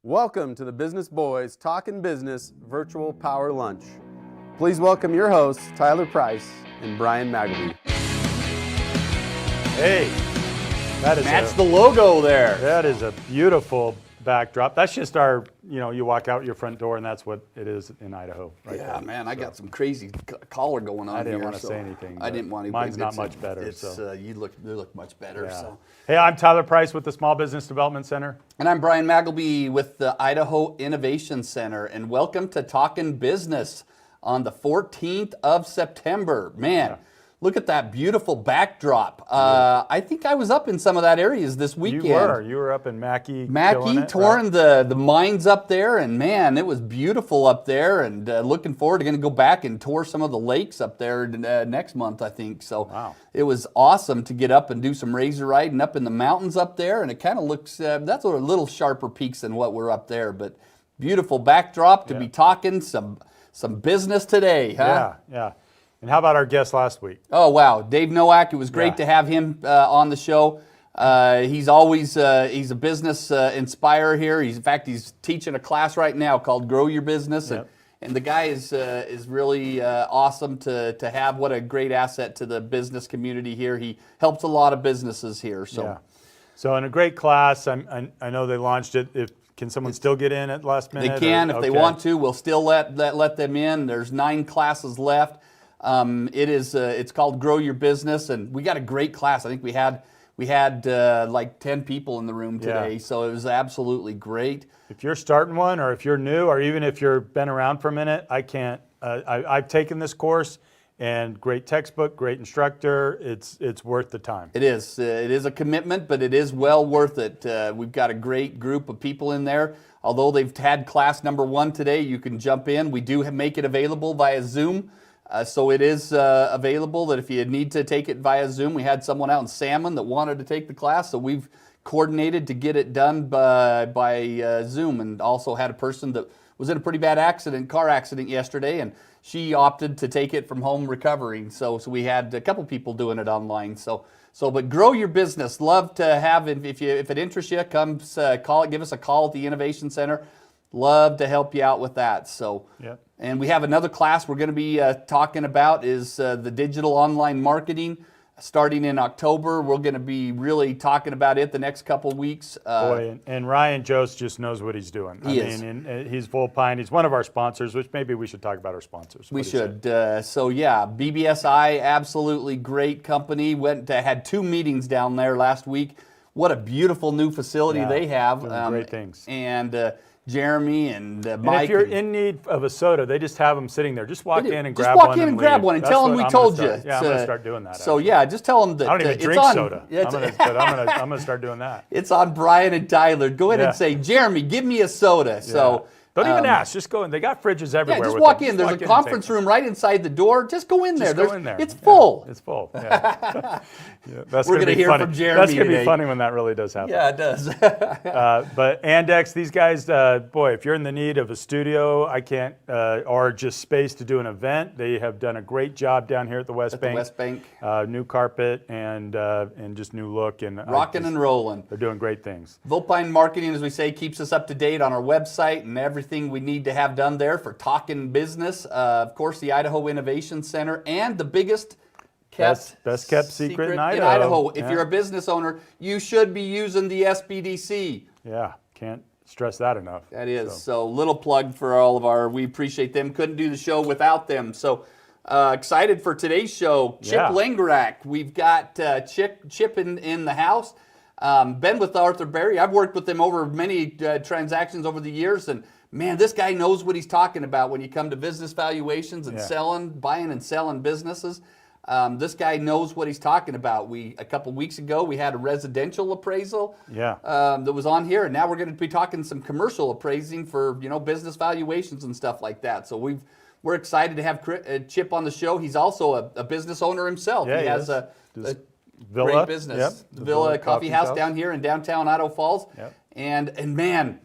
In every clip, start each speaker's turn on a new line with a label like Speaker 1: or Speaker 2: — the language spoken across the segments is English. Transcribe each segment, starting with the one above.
Speaker 1: Welcome to the Business Boys Talkin' Business Virtual Power Lunch. Please welcome your hosts, Tyler Price and Brian Magleby.
Speaker 2: Hey,
Speaker 3: that's the logo there.
Speaker 2: That is a beautiful backdrop. That's just our, you walk out your front door and that's what it is in Idaho. Right
Speaker 3: yeah,
Speaker 2: there.
Speaker 3: man, I got some crazy color going on here.
Speaker 2: I didn't want to say anything.
Speaker 3: I didn't want to.
Speaker 2: Mine's not much better.
Speaker 3: You look much better.
Speaker 2: Yeah.
Speaker 3: So.
Speaker 2: Hey, I'm Tyler Price with the Small Business Development Center.
Speaker 3: And I'm Brian Magleby with the Idaho Innovation Center. And welcome to Talkin-Business on the 14th of September. Man. Yeah. Look at that beautiful backdrop. I think I was up in some of that areas this weekend.
Speaker 2: You were up in Mackey.
Speaker 3: Touring the mines up there, and man, it was beautiful up there. And looking forward to going to go back and tour some of the lakes up there next month, I think. So
Speaker 2: wow.
Speaker 3: It was awesome to get up and do some razor riding up in the mountains up there. And it kind of looks that's a little sharper peaks than what we're up there, but beautiful backdrop to be talking some business today, huh?
Speaker 2: Yeah. And how about our guest last week?
Speaker 3: Oh, wow. Dave Nowak. It was great to have him on the show. He's always he's a business inspirer here. In fact, he's teaching a class right now called Grow Your Business.
Speaker 2: Yep.
Speaker 3: And the guy is really awesome to have. What a great asset to the business community here. He helps a lot of businesses here.
Speaker 2: So in a great class, I know they launched it. Can someone still get in at last minute?
Speaker 3: They can if they want to. We'll still let them in. There's 9 classes left. It's called Grow Your Business, and we got a great class. I think we had like 10 people in the room today, so it was absolutely great.
Speaker 2: If you're starting one, or if you're new, or even if you've been around for a minute, I've taken this course, and great textbook, great instructor. It's worth the time.
Speaker 3: It is. It is a commitment, but it is well worth it. We've got a great group of people in there. Although they've had class number 1 today, you can jump in. We do make it available via Zoom. So it is available that if you need to take it via Zoom, we had someone out in Salmon that wanted to take the class, so we've coordinated to get it done by Zoom, and also had a person that was in a pretty bad car accident yesterday, and she opted to take it from home recovering. So we had a couple people doing it online. But Grow Your Business. Love to have it. If it interests you, come give us a call at the Innovation Center. Love to help you out with that.
Speaker 2: Yep.
Speaker 3: And we have another class we're going to be talking about is the digital online marketing. Starting in October, we're going to be really talking about it the next couple of weeks.
Speaker 2: Boy, and Ryan Jost just knows what he's doing. He's full pine. He's one of our sponsors, which maybe we should talk about our sponsors.
Speaker 3: We should. BBSI, absolutely great company. Had 2 meetings down there last week. What a beautiful new facility they have.
Speaker 2: Doing great things.
Speaker 3: And Jeremy and Mike.
Speaker 2: And if you're in need of a soda, they just have them sitting there. Just walk in and grab one.
Speaker 3: Just walk in and grab one and tell them we told you.
Speaker 2: Yeah, I'm going to start doing that.
Speaker 3: So just tell them that
Speaker 2: I don't even drink soda. I'm going to start doing that.
Speaker 3: It's on Brian and Tyler. Go ahead and say, Jeremy, give me a soda.
Speaker 2: Yeah. Don't even ask. Just go in. They got fridges everywhere.
Speaker 3: Yeah, just walk in. There's a conference room right inside the door. Just go in there. It's full.
Speaker 2: It's full. Yeah.
Speaker 3: We're going to hear from Jeremy
Speaker 2: That's going to be funny when that really does happen.
Speaker 3: Yeah, it does.
Speaker 2: But Andex, these guys, boy, if you're in the need of a studio, or just space to do an event, they have done a great job down here at the West Bank.
Speaker 3: The West Bank.
Speaker 2: New carpet and just new look. And
Speaker 3: rocking and rolling.
Speaker 2: They're doing great things.
Speaker 3: Vulpine Marketing, as we say, keeps us up to date on our website and everything we need to have done there for Talkin' Business. Of course, the Idaho Innovation Center, and the biggest
Speaker 2: best kept secret in Idaho.
Speaker 3: If you're a business owner, you should be using the SBDC.
Speaker 2: Yeah, can't stress that enough.
Speaker 3: That is. So little plug for all of we appreciate them. Couldn't do the show without them. So excited for today's show. Chip LANGERAK. We've got Chip in the house. Been with Arthur Berry. I've worked with him over many transactions over the years, and man, this guy knows what he's talking about when you come to business valuations and buying and selling businesses. This guy knows what he's talking about. A couple weeks ago, we had a residential appraisal that was on here, and now we're going to be talking some commercial appraising for business valuations and stuff like that. So we're excited to have Chip on the show. He's also a business owner himself.
Speaker 2: Yeah,
Speaker 3: he has a
Speaker 2: Villa,
Speaker 3: great business. The Villa Coffeehouse down here in downtown Idaho Falls.
Speaker 2: Yep.
Speaker 3: And man,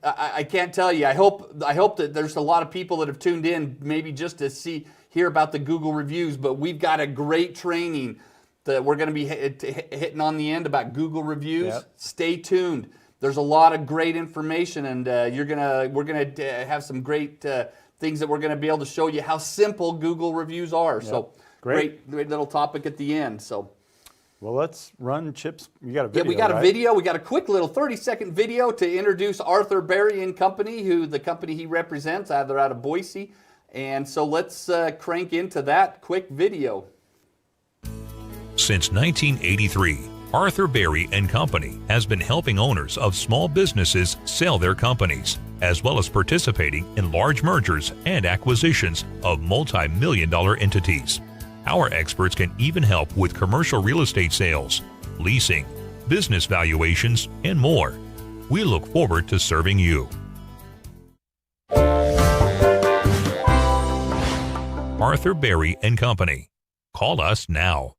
Speaker 3: I can't tell you. I hope that there's a lot of people that have tuned in, maybe just to hear about the Google reviews. But we've got a great training that we're going to be hitting on the end about Google reviews.
Speaker 2: Yep.
Speaker 3: Stay tuned. There's a lot of great information, and we're gonna have some great things that we're gonna be able to show you how simple Google reviews are. Yep. So great little topic at the end. So.
Speaker 2: Well, let's run Chip's. You got a video,
Speaker 3: Yeah, we got
Speaker 2: right?
Speaker 3: a video. We got a quick little 30-second video to introduce Arthur Berry and Company, who the company he represents, either out of Boise. And so let's crank into that quick video.
Speaker 4: Since 1983, Arthur Berry and Company has been helping owners of small businesses sell their companies, as well as participating in large mergers and acquisitions of multi-million-dollar entities. Our experts can even help with commercial real estate sales, leasing, business valuations, and more. We look forward to serving you. Arthur Berry and Company. Call us now.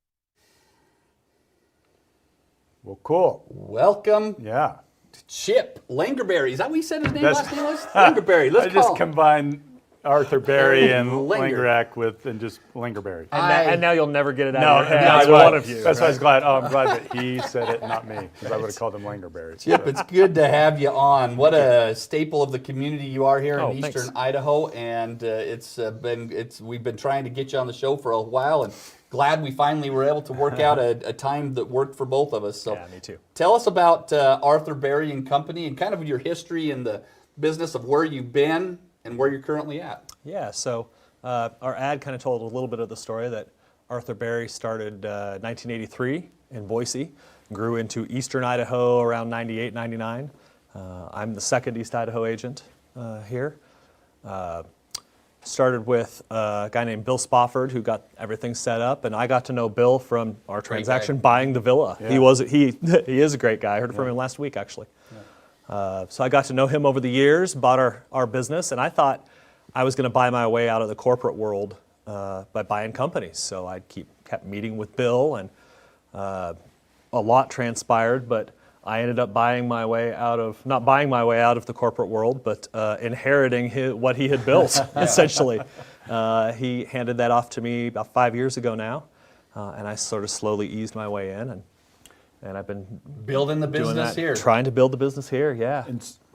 Speaker 2: Well, cool.
Speaker 3: Welcome,
Speaker 2: Yeah.
Speaker 3: Chip Langerberry. Is that what you said his name last name was? Langerberry. Let's
Speaker 2: I just
Speaker 3: call him.
Speaker 2: combined Arthur Berry and
Speaker 3: Langer.
Speaker 2: LANGERAK and just Langerberry.
Speaker 5: And now you'll never get it out
Speaker 2: No,
Speaker 5: of your head.
Speaker 2: that's
Speaker 5: Either
Speaker 2: why-
Speaker 5: one of you.
Speaker 2: That's why I was glad. Oh, I'm glad that he said it, not me, because I would have called him Langerberry.
Speaker 3: Chip, it's good to have you on. What a staple of the community you are here in
Speaker 5: thanks.
Speaker 3: Eastern Idaho, and we've been trying to get you on the show for a while, and glad we finally were able to work out a time that worked for both of us. So,
Speaker 5: Yeah, me too.
Speaker 3: Tell us about Arthur Berry and Company, and kind of your history in the business of where you've been and where you're currently at.
Speaker 5: Yeah, so our ad kind of told a little bit of the story that Arthur Berry started 1983 in Boise, grew into Eastern Idaho around 98, 99. I'm the second East Idaho agent here. Started with a guy named Bill Spofford, who got everything set up, and I got to know Bill from our transaction buying the villa.
Speaker 2: Yeah.
Speaker 5: He is a great guy. I heard from him last week, actually. So I got to know him over the years, bought our business, and I thought I was going to buy my way out of the corporate world by buying companies. So I kept meeting with Bill, and a lot transpired, but I ended up not buying my way out of the corporate world, but inheriting what he had built, essentially. He handed that off to me about 5 years ago now, and I sort of slowly eased my way in, and I've been
Speaker 3: Building the
Speaker 5: doing
Speaker 3: business
Speaker 5: that,
Speaker 3: here.
Speaker 5: trying to build the business here, yeah.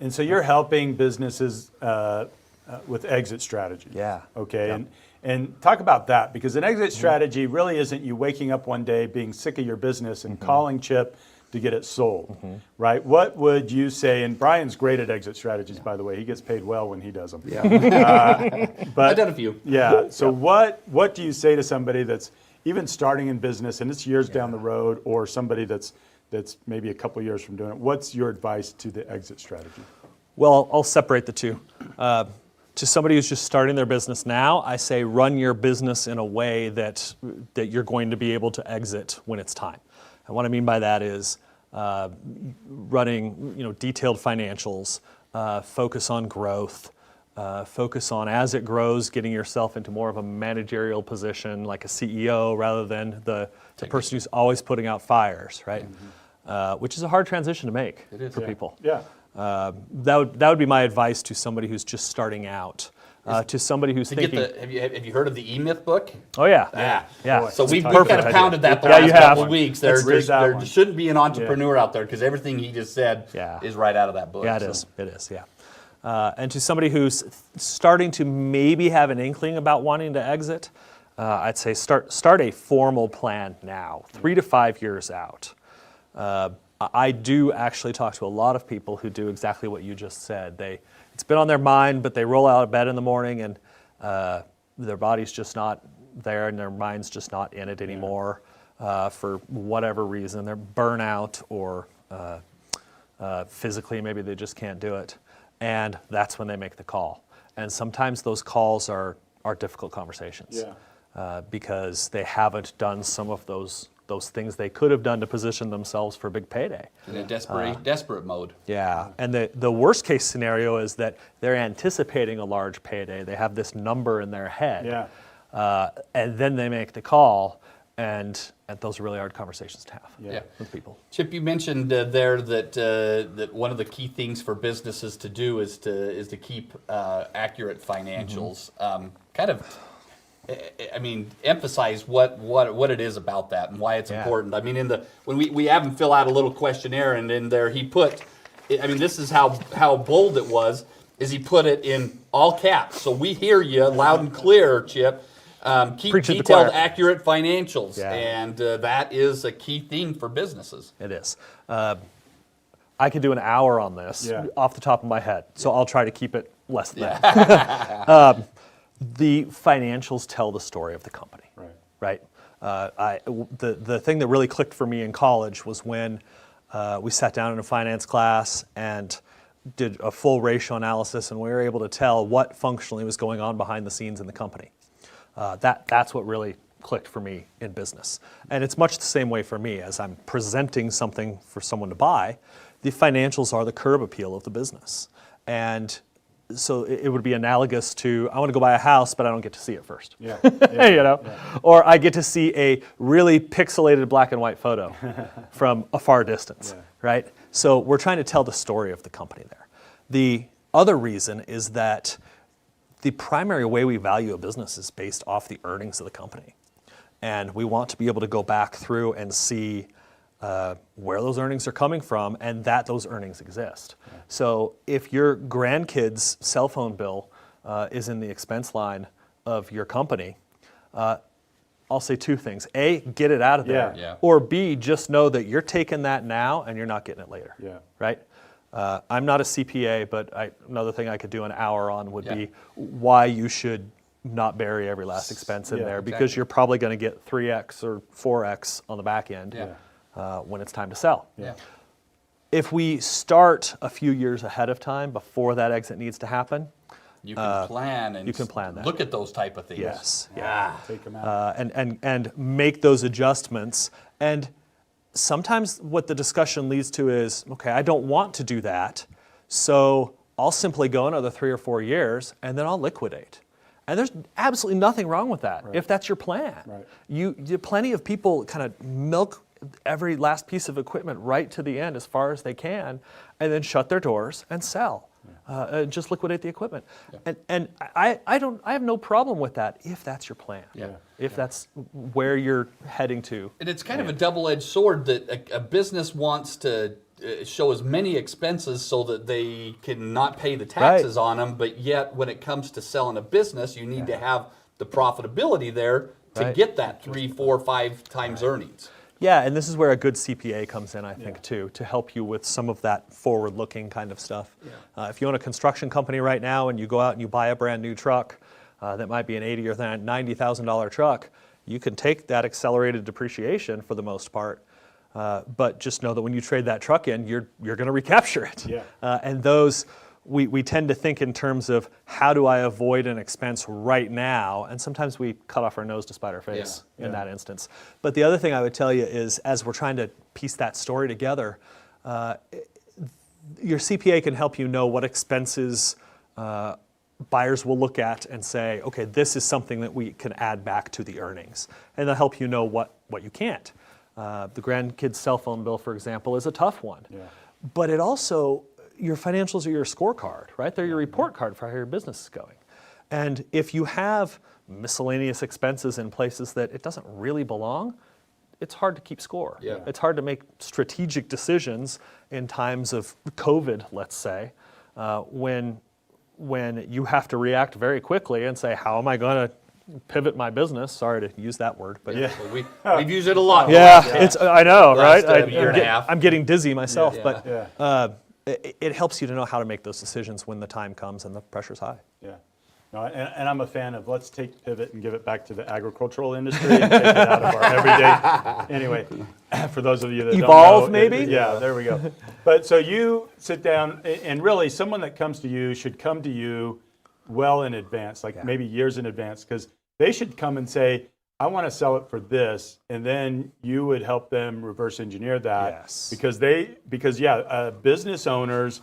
Speaker 2: And so you're helping businesses with exit strategy.
Speaker 5: Yeah.
Speaker 2: Okay.
Speaker 5: Yeah.
Speaker 2: And talk about that, because an exit strategy really isn't you waking up one day being sick of your business and calling Chip to get it sold, right? What would you say? And Brian's great at exit strategies, by the way. He gets paid well when he does them.
Speaker 3: Yeah.
Speaker 2: But
Speaker 3: I've done a few.
Speaker 2: Yeah. So what do you say to somebody that's even starting in business and it's years down the road, or somebody that's maybe a couple years from doing it? What's your advice to the exit strategy?
Speaker 5: Well, I'll separate the two. To somebody who's just starting their business now, I say run your business in a way that you're going to be able to exit when it's time. And what I mean by that is running detailed financials, focus on growth, focus on, as it grows, getting yourself into more of a managerial position like a CEO rather than the person who's always putting out fires, right? Which is a hard transition to make for people.
Speaker 2: Yeah.
Speaker 5: That would be my advice to somebody who's just starting out. To somebody who's thinking,
Speaker 3: have you heard of the E-Myth book?
Speaker 5: oh yeah, yeah.
Speaker 3: So we've
Speaker 5: perfect.
Speaker 3: kind of pounded that the
Speaker 5: Yeah,
Speaker 3: last
Speaker 5: you have.
Speaker 3: couple of weeks. There
Speaker 2: read that one.
Speaker 3: shouldn't be an entrepreneur out there, because everything he just said is right out of that book.
Speaker 5: Yeah, it is. It is. Yeah. And to somebody who's starting to maybe have an inkling about wanting to exit, I'd say start a formal plan now, 3 to 5 years out. I do actually talk to a lot of people who do exactly what you just said. It's been on their mind, but they roll out of bed in the morning and their body's just not there and their mind's just not in it anymore for whatever reason. They're burnout or physically maybe they just can't do it. And that's when they make the call. And sometimes those calls are difficult conversations because they haven't done some of those things they could have done to position themselves for a big payday.
Speaker 3: In a desperate mode.
Speaker 5: Yeah, and the worst case scenario is that they're anticipating a large payday. They have this number in their head, and then they make the call, and those are really hard conversations to have with people.
Speaker 3: Chip, you mentioned there that one of the key things for businesses to do is to keep accurate financials. Emphasize what it is about that and why it's important. I mean, when we have him fill out a little questionnaire, and in there he put, I mean, this is how bold it was, is he put it in all caps. So we hear you loud and clear, Chip. Keep
Speaker 5: Preaching to the
Speaker 3: detailed,
Speaker 5: choir.
Speaker 3: accurate financials.
Speaker 5: Yeah.
Speaker 3: And that is a key theme for businesses.
Speaker 5: It is. I could do an hour on this off the top of my head, so I'll try to keep it less than that. The financials tell the story of the company, right? The thing that really clicked for me in college was when we sat down in a finance class and did a full ratio analysis, and we were able to tell what functionally was going on behind the scenes in the company. That's what really clicked for me in business. And it's much the same way for me as I'm presenting something for someone to buy. The financials are the curb appeal of the business. And so it would be analogous to, I want to go buy a house, but I don't get to see it first.
Speaker 2: Yeah.
Speaker 5: Or I get to see a really pixelated black and white photo from a far distance, right? So we're trying to tell the story of the company there. The other reason is that the primary way we value a business is based off the earnings of the company. And we want to be able to go back through and see where those earnings are coming from and that those earnings exist. So if your grandkid's cell phone bill is in the expense line of your company, I'll say two things. A, get it out of there.
Speaker 3: Yeah.
Speaker 5: Or B, just know that you're taking that now and you're not getting it later. Right? I'm not a CPA, but another thing I could do an hour on would be why you should not bury every last expense in there, because you're probably going to get 3x or 4x on the back end when it's time to sell. If we start a few years ahead of time before that exit needs to happen,
Speaker 3: you can plan and
Speaker 5: you can plan that.
Speaker 3: look at those type of things.
Speaker 5: Yes.
Speaker 2: Take them out.
Speaker 5: And make those adjustments. And sometimes what the discussion leads to is, okay, I don't want to do that, so I'll simply go another 3 or 4 years and then I'll liquidate. And there's absolutely nothing wrong with that if that's your plan. You plenty of people kind of milk every last piece of equipment right to the end as far as they can, and then shut their doors and sell. Just liquidate the equipment. And I have no problem with that if that's your plan. If that's where you're heading to.
Speaker 3: And it's kind of a double-edged sword that a business wants to show as many expenses so that they can not pay the taxes on them, but yet when it comes to selling a business, you need to have the profitability there to get that 3, 4, 5 times earnings.
Speaker 5: Yeah, and this is where a good CPA comes in, I think, too, to help you with some of that forward-looking kind of stuff. If you own a construction company right now and you go out and you buy a brand new truck that might be an $80,000 or $90,000 truck, you can take that accelerated depreciation for the most part, but just know that when you trade that truck in, you're going to recapture it. And those, we tend to think in terms of how do I avoid an expense right now, and sometimes we cut off our nose to spite our face in that instance. But the other thing I would tell you is, as we're trying to piece that story together, your CPA can help you know what expenses buyers will look at and say, okay, this is something that we can add back to the earnings. And they'll help you know what you can't. The grandkid's cell phone bill, for example, is a tough one. But it also, your financials are your scorecard, right? They're your report card for how your business is going. And if you have miscellaneous expenses in places that it doesn't really belong, it's hard to keep score. It's hard to make strategic decisions in times of COVID, let's say, when you have to react very quickly and say, how am I going to pivot my business? Sorry to use that word, but
Speaker 3: We've used it a lot.
Speaker 5: It's I know, right?
Speaker 3: Year and a half.
Speaker 5: I'm getting dizzy myself, but it helps you to know how to make those decisions when the time comes and the pressure's high.
Speaker 2: No, and I'm a fan of let's take pivot and give it back to the agricultural industry and take it out of our everyday. Anyway, for those of you that
Speaker 5: evolve,
Speaker 2: don't know,
Speaker 5: maybe.
Speaker 2: There we go. But so you sit down, and really, someone that comes to you should come to you well in advance, like maybe years in advance, because they should come and say, I want to sell it for this, and then you would help them reverse engineer that. Because business owners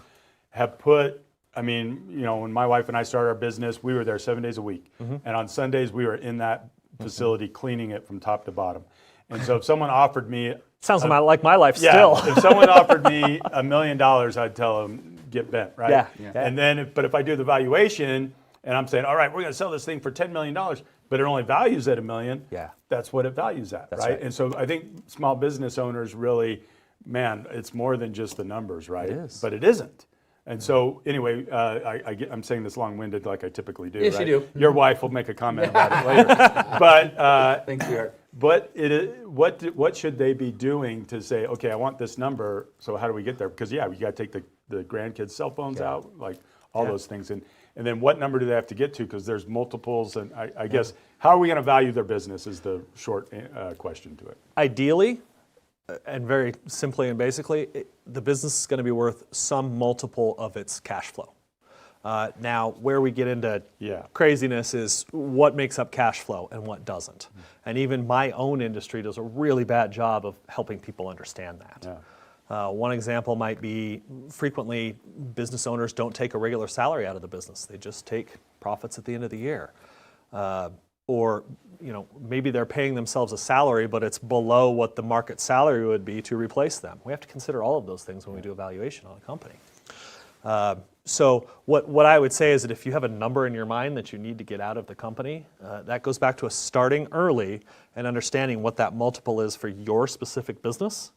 Speaker 2: have put. I mean, when my wife and I started our business, we were there 7 days a week. And on Sundays, we were in that facility cleaning it from top to bottom. And so if someone offered me...
Speaker 5: Sounds like my life still.
Speaker 2: If someone offered me $1 million, I'd tell them, get bent, right? And then, but if I do the valuation, and I'm saying, all right, we're going to sell this thing for $10 million, but it only values at $1 million, that's what it values at, right? And so I think small business owners really man, it's more than just the numbers, right?
Speaker 5: It is.
Speaker 2: But it isn't. And so, anyway, I'm saying this long-winded like I typically do.
Speaker 3: Yes,
Speaker 2: right?
Speaker 3: you do.
Speaker 2: Your wife will make a comment about it later. But
Speaker 3: Thanks, sweetheart.
Speaker 2: what should they be doing to say, okay, I want this number, so how do we get there? Because, yeah, we got to take the grandkids' cell phones out, like all those things. And then what number do they have to get to? Because there's multiples. And I guess, how are we going to value their business is the short question to it.
Speaker 5: Ideally, and very simply and basically, the business is going to be worth some multiple of its cash flow. Now, where we get into craziness is what makes up cash flow and what doesn't. And even my own industry does a really bad job of helping people understand that. One example might be frequently business owners don't take a regular salary out of the business. They just take profits at the end of the year. Or maybe they're paying themselves a salary, but it's below what the market salary would be to replace them. We have to consider all of those things when we do evaluation on a company. So what I would say is that if you have a number in your mind that you need to get out of the company, that goes back to us starting early and understanding what that multiple is for your specific business.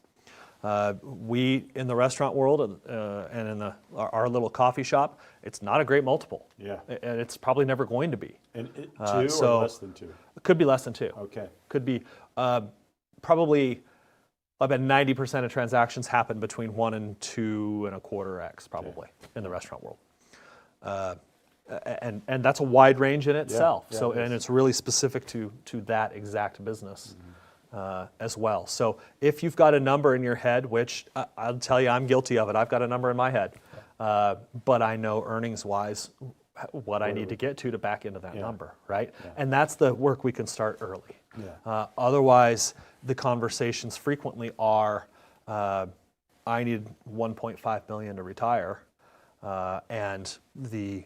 Speaker 5: We, in the restaurant world and in our little coffee shop, it's not a great multiple.
Speaker 2: Yeah.
Speaker 5: And it's probably never going to be.
Speaker 2: And 2 or less than 2?
Speaker 5: It could be less than 2.
Speaker 2: Okay.
Speaker 5: Could be probably about 90% of transactions happen between 1 and 2.25x probably in the restaurant world. And that's a wide range in itself. And it's really specific to that exact business. As well. So if you've got a number in your head, which I'll tell you I'm guilty of it, I've got a number in my head, but I know earnings-wise what I need to get to back into that number, right? And that's the work we can start early. Otherwise, the conversations frequently are, I need $1.5 million to retire, and the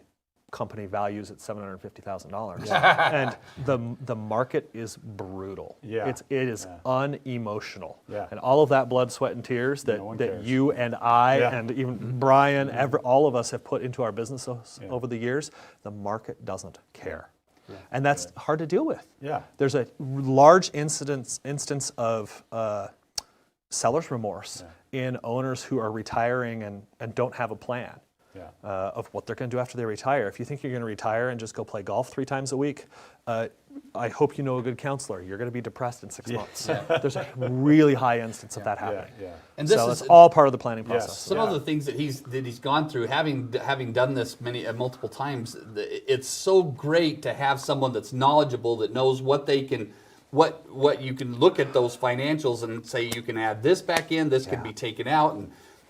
Speaker 5: company values at $750,000, and the market is brutal. It is unemotional, and all of that blood, sweat, and tears that you and I and even Brian, all of us have put into our businesses over the years. The market doesn't care, and that's hard to deal with. There's a large instance of seller's remorse in owners who are retiring and don't have a plan. Of what they're going to do after they retire. If you think you're going to retire and just go play golf 3 times a week, I hope you know a good counselor. You're going to be depressed in 6 months. There's a really high instance of that happening.
Speaker 3: And this
Speaker 5: so
Speaker 3: is
Speaker 5: it's all part of the planning process.
Speaker 3: Some of the things that he's gone through, having done this multiple times, it's so great to have someone that's knowledgeable, that knows what they can. What you can look at those financials and say you can add this back in, this can be taken out,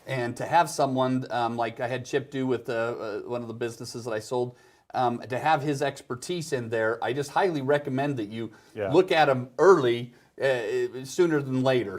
Speaker 3: and to have someone like I had Chip do with one of the businesses that I sold, to have his expertise in there, I just highly recommend that you look at him early, sooner than later.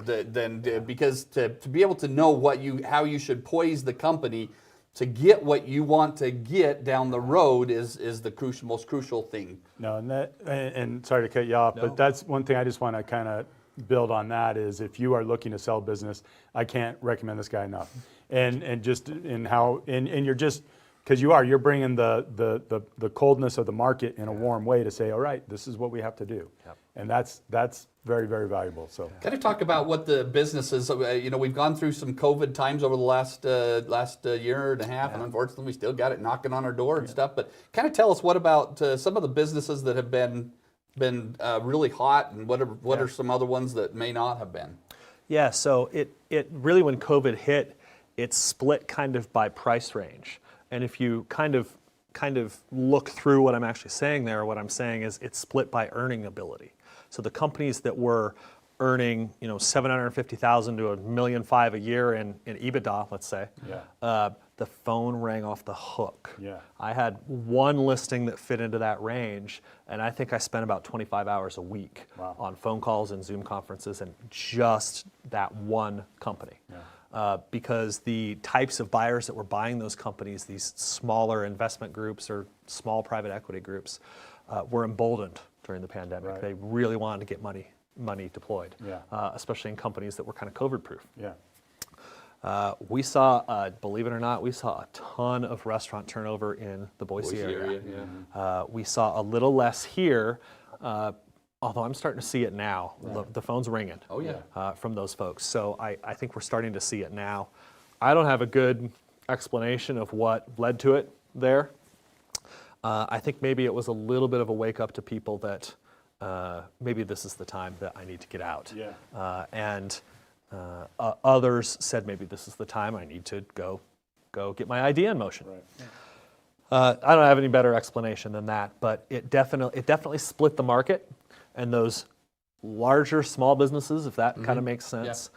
Speaker 3: Because to be able to know how you should poise the company to get what you want to get down the road is the most crucial thing.
Speaker 2: No, and sorry to cut you off, but that's one thing I just want to kind of build on that is if you are looking to sell business, I can't recommend this guy enough. And just in how you're just because you're bringing the coldness of the market in a warm way to say, all right, this is what we have to do, and that's very, very valuable. So
Speaker 3: kind of talk about what the businesses. We've gone through some COVID times over the last year and a half, and unfortunately, we still got it knocking on our door and stuff. But kind of tell us what about some of the businesses that have been really hot, and what are some other ones that may not have been? Yeah,
Speaker 5: so it really, when COVID hit, it split kind of by price range. And if you kind of look through what I'm actually saying there, what I'm saying is it's split by earning ability. So the companies that were earning $750,000 to $1.5 million a year in EBITDA, let's say, the phone rang off the hook. I had one listing that fit into that range, and I think I spent about 25 hours a week on phone calls and Zoom conferences and just that one company. Because the types of buyers that were buying those companies, these smaller investment groups or small private equity groups, were emboldened during the pandemic. They really wanted to get money deployed, especially in companies that were kind of COVID-proof. We saw, believe it or not, we saw a ton of restaurant turnover in the Boise area. We saw a little less here, although I'm starting to see it now. The phone's ringing.
Speaker 3: Oh, yeah.
Speaker 5: From those folks. So I think we're starting to see it now. I don't have a good explanation of what led to it there. I think maybe it was a little bit of a wake up to people that maybe this is the time that I need to get out.
Speaker 2: Yeah.
Speaker 5: And others said maybe this is the time I need to go get my idea in motion.
Speaker 2: Right.
Speaker 5: I don't have any better explanation than that, but it definitely split the market, and those larger small businesses, if that kind of makes sense,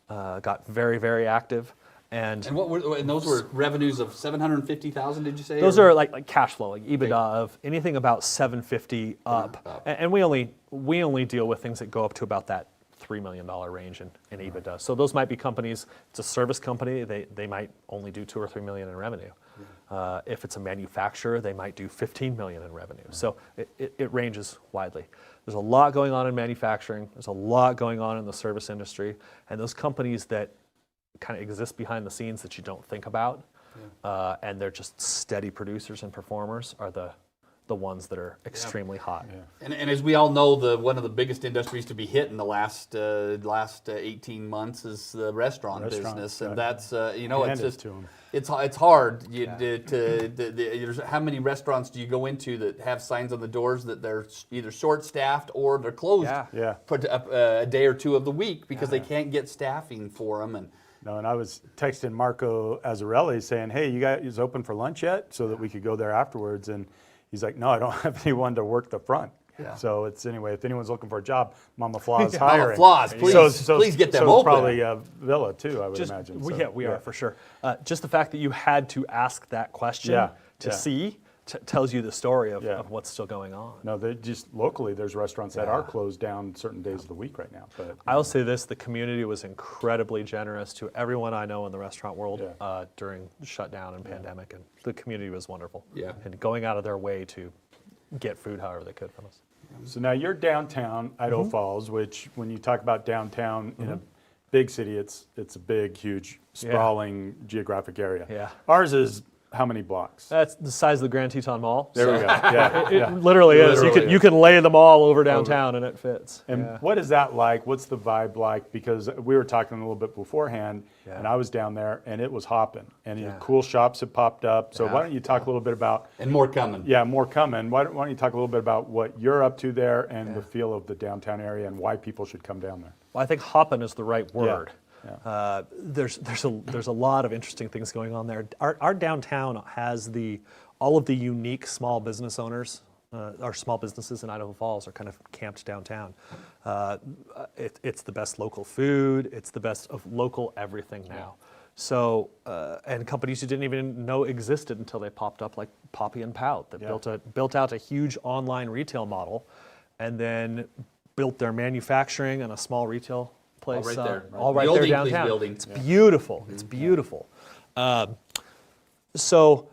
Speaker 5: got very, very active. And
Speaker 3: those were revenues of $750,000, did you say?
Speaker 5: those are like cash flow, like EBITDA of anything about 750 up. And we only deal with things that go up to about that $3 million range in EBITDA. So those might be companies, it's a service company, they might only do 2 or 3 million in revenue. If it's a manufacturer, they might do 15 million in revenue. So it ranges widely. There's a lot going on in manufacturing, there's a lot going on in the service industry, and those companies that kind of exist behind the scenes that you don't think about, and they're just steady producers and performers are the ones that are extremely hot.
Speaker 3: And as we all know, one of the biggest industries to be hit in the last 18 months is the restaurant business, and that's it's just it's hard. How many restaurants do you go into that have signs on the doors that they're either short staffed or they're closed for a day or two of the week because they can't get staffing for them?
Speaker 2: And I was texting Marco Azzarelli saying, "Hey, you guys open for lunch yet?" So that we could go there afterwards. And he's like, "No, I don't have anyone to work the front."
Speaker 3: Yeah.
Speaker 2: So anyway, if anyone's looking for a job, Mama Flaw's hiring.
Speaker 3: Mama Flaw's, please get them open.
Speaker 2: Probably Villa too, I would imagine.
Speaker 5: We are for sure. Just the fact that you had to ask that question to see tells you the story of what's still going on.
Speaker 2: No, they just locally, there's restaurants that are closed down certain days of the week right now. But
Speaker 5: I'll say this: the community was incredibly generous to everyone I know in the restaurant world during the shutdown and pandemic, and the community was wonderful. And going out of their way to get food however they could from us.
Speaker 2: So now you're downtown Idaho Falls, which when you talk about downtown in a big city, it's a big, huge, sprawling geographic area.
Speaker 5: Yeah.
Speaker 2: Ours is how many blocks?
Speaker 5: That's the size of the Grand Teton Mall.
Speaker 2: There we go. Yeah,
Speaker 5: It literally is. You can lay them all over downtown and it fits.
Speaker 2: And what is that like? What's the vibe like? Because we were talking a little bit beforehand, and I was down there, and it was hopping, and cool shops have popped up. So why don't you talk a little bit about...
Speaker 3: And more coming.
Speaker 2: Yeah, more coming. Why don't you talk a little bit about what you're up to there and the feel of the downtown area and why people should come down there?
Speaker 5: Well, I think hopping is the right word. There's a lot of interesting things going on there. Our downtown has all of the unique small business owners. Our small businesses in Idaho Falls are kind of camped downtown. It's the best local food. It's the best of local everything now. So and companies you didn't even know existed until they popped up, like Poppy and Pout, that built out a huge online retail model, and then built their manufacturing and a small retail place, all right there downtown. It's beautiful. It's beautiful. So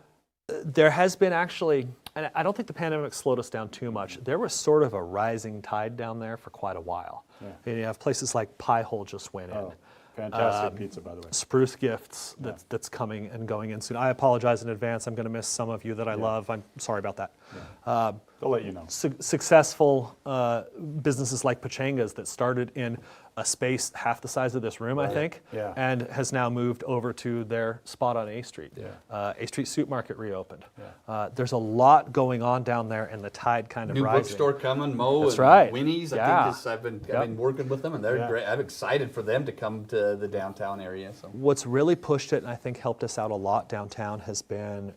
Speaker 5: there has been actually, and I don't think the pandemic slowed us down too much. There was sort of a rising tide down there for quite a while. And you have places like Pie Hole just went in.
Speaker 2: Fantastic pizza, by the way.
Speaker 5: Spruce Gifts that's coming and going in soon. I apologize in advance. I'm going to miss some of you that I love. I'm sorry about that.
Speaker 2: They'll let you know.
Speaker 5: Successful businesses like Pachanga's that started in a space half the size of this room, I think, and has now moved over to their spot on A Street. A Street Soup Market reopened. There's a lot going on down there, and the tide kind of
Speaker 3: New
Speaker 5: rising.
Speaker 3: bookstore coming, Mo
Speaker 5: That's
Speaker 3: and
Speaker 5: right.
Speaker 3: Winnie's. I think I've been working with them, and they're great. I'm excited for them to come to the downtown area. So
Speaker 5: what's really pushed it, and I think helped us out a lot downtown, has been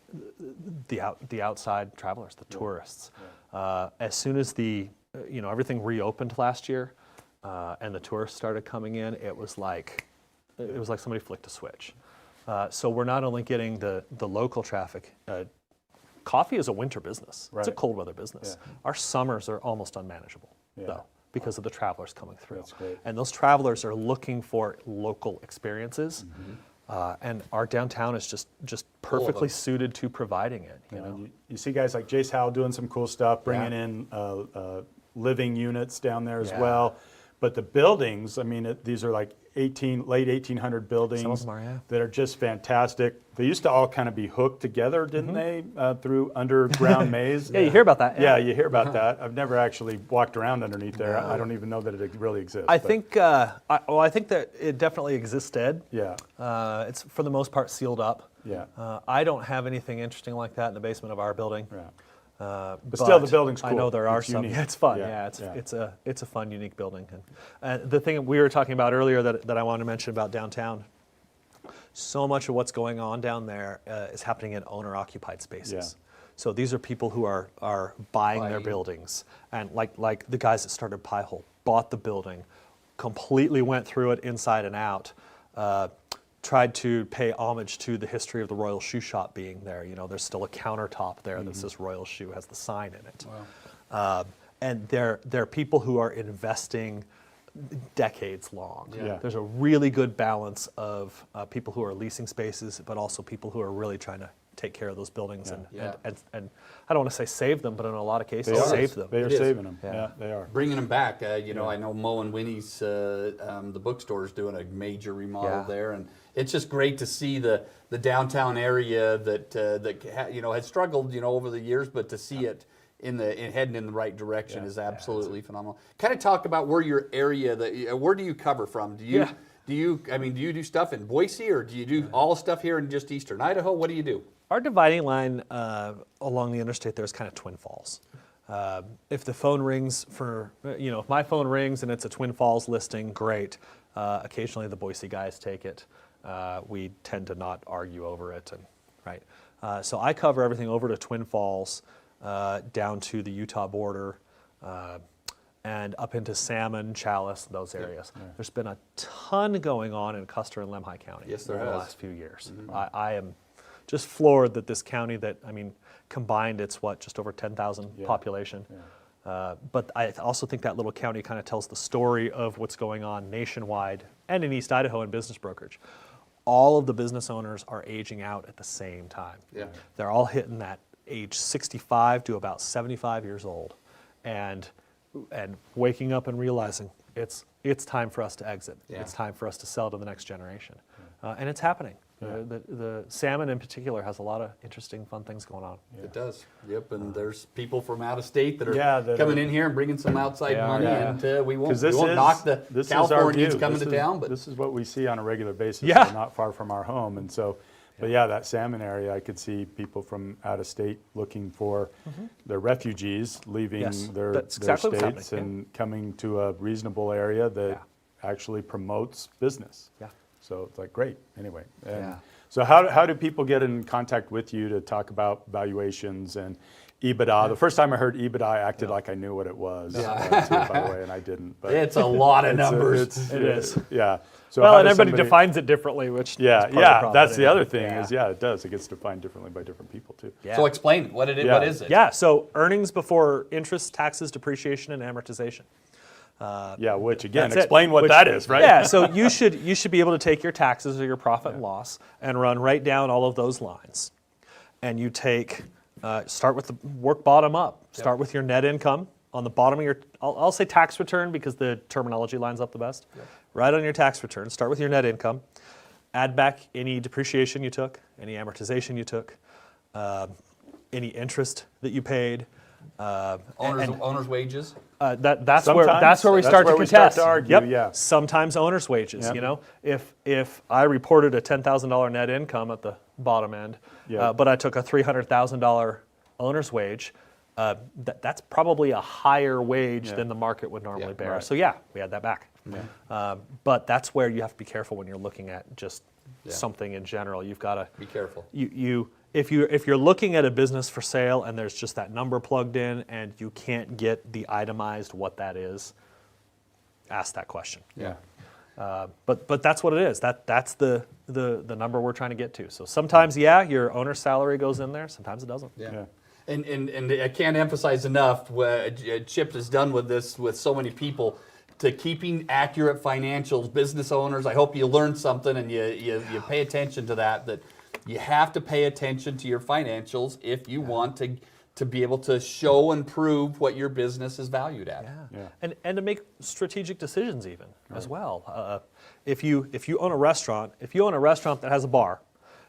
Speaker 5: the outside travelers, the tourists. As soon as everything reopened last year, and the tourists started coming in, it was like somebody flicked a switch. So we're not only getting the local traffic. Coffee is a winter business. It's a cold weather business. Our summers are almost unmanageable, though, because of the travelers coming through.
Speaker 2: That's great.
Speaker 5: And those travelers are looking for local experiences. And our downtown is just perfectly suited to providing it.
Speaker 2: You see guys like Jace Howell doing some cool stuff, bringing in living units down there as well. But the buildings, I mean, these are like late 1800 buildings.
Speaker 5: Some of them are, yeah.
Speaker 2: That are just fantastic. They used to all kind of be hooked together, didn't they, through underground maze?
Speaker 5: Yeah, you hear about that.
Speaker 2: Yeah, you hear about that. I've never actually walked around underneath there. I don't even know that it really exists.
Speaker 5: I think that it definitely existed.
Speaker 2: Yeah.
Speaker 5: It's for the most part sealed up.
Speaker 2: Yeah.
Speaker 5: I don't have anything interesting like that in the basement of our building.
Speaker 2: Yeah.
Speaker 5: But
Speaker 2: still, the building's cool.
Speaker 5: I know there are
Speaker 2: It's
Speaker 5: some.
Speaker 2: unique.
Speaker 5: Yeah, it's fun.
Speaker 2: Yeah,
Speaker 5: Yeah, it's a fun, unique building. And the thing we were talking about earlier that I wanted to mention about downtown, so much of what's going on down there is happening in owner-occupied spaces.
Speaker 2: Yeah.
Speaker 5: So these are people who are buying their buildings, and like the guys that started Pie Hole bought the building, completely went through it inside and out. Tried to pay homage to the history of the Royal Shoe Shop being there. You know, there's still a countertop there that says Royal Shoe, has the sign in it.
Speaker 3: Wow.
Speaker 5: And they're people who are investing decades long.
Speaker 2: Yeah.
Speaker 5: There's a really good balance of people who are leasing spaces, but also people who are really trying to take care of those buildings and I don't want to say save them, but in a lot of cases save them.
Speaker 2: They are
Speaker 3: It is.
Speaker 2: saving them.
Speaker 5: Yeah.
Speaker 2: Yeah, they are.
Speaker 3: Bringing them back. I know Mo and Winnie's, the bookstore is doing a major remodel there, and it's just great to see the downtown area that had struggled over the years, but to see it heading in the right direction is absolutely phenomenal. Kind of talk about where your area where do you cover from? Do you do stuff in Boise, or do you do all stuff here in just eastern Idaho? What do you do?
Speaker 5: Our dividing line along the interstate there is kind of Twin Falls. If the phone rings if my phone rings and it's a Twin Falls listing, great. Occasionally the Boise guys take it. We tend to not argue over it, so I cover everything over to Twin Falls, down to the Utah border, and up into Salmon, Chalice, those areas. Yeah. There's been a ton going on in Custer and Lemhi County over the last few years. Mm-hmm. I am just floored that this county combined it's just over 10,000 population. Yeah. But I also think that little county kind of tells the story of what's going on nationwide and in East Idaho in business brokerage. All of the business owners are aging out at the same time.
Speaker 3: Yeah.
Speaker 5: They're all hitting that age 65 to about 75 years old, and waking up and realizing it's time for us to exit. Yeah. It's time for us to sell to the next generation, and it's happening. Yeah. The Salmon in particular has a lot of interesting, fun things going on.
Speaker 3: Yeah. It does. Yep, and there's people from out of state that are coming in here and bringing some outside money, and we won't knock the Californians coming to town. But
Speaker 2: this is what we see on a regular basis.
Speaker 5: Yeah.
Speaker 2: We're not far from our home, and so. But that Salmon area, I could see people from out of state looking for their refugees, leaving their states and coming to a reasonable area that actually promotes business. Yeah. So it's like, great, anyway. And so how do people get in contact with you to talk about valuations and EBITDA? The first time I heard EBITDA, I acted like I knew what it was, too, by the way, and I didn't. But
Speaker 3: it's a lot of numbers.
Speaker 5: It is.
Speaker 2: Yeah. So
Speaker 5: and everybody defines it differently, which
Speaker 2: that's the other thing it does. It gets defined differently by different people too.
Speaker 3: Yeah. So explain what is it?
Speaker 5: Yeah. So earnings before interest, taxes, depreciation, and amortization.
Speaker 2: Which again, explain what that is, right?
Speaker 5: Yeah. So you should be able to take your taxes or your profit and loss and run right down all of those lines, and you take. Start with the work bottom up. Start with your net income on the bottom of your, I'll say tax return because the terminology lines up the best. Yep. Right on your tax return, start with your net income. Add back any depreciation you took, any amortization you took, any interest that you paid.
Speaker 3: Owner's wages.
Speaker 5: That's where we start to contest.
Speaker 2: Argue,
Speaker 5: Sometimes owner's wages. Yep. If I reported a $10,000 net income at the bottom end, but I took a $300,000 owner's wage, that's probably a higher wage than the market would normally bear. Right. So we add that back. Yeah. But that's where you have to be careful when you're looking at just something in general. You've got to
Speaker 3: be careful.
Speaker 5: If you're looking at a business for sale and there's just that number plugged in and you can't get the itemized what that is, ask that question.
Speaker 3: Yeah.
Speaker 5: But that's what it is. That's the number we're trying to get to. So sometimes your owner's salary goes in there. Sometimes it doesn't.
Speaker 3: Yeah. And I can't emphasize enough what Chip has done with this with so many people. To keeping accurate financials, business owners. I hope you learned something and you pay attention to that. That you have to pay attention to your financials if you want to to be able to show and prove what your business is valued at.
Speaker 5: Yeah. And to make strategic decisions even as well. If you own a restaurant, that has a bar,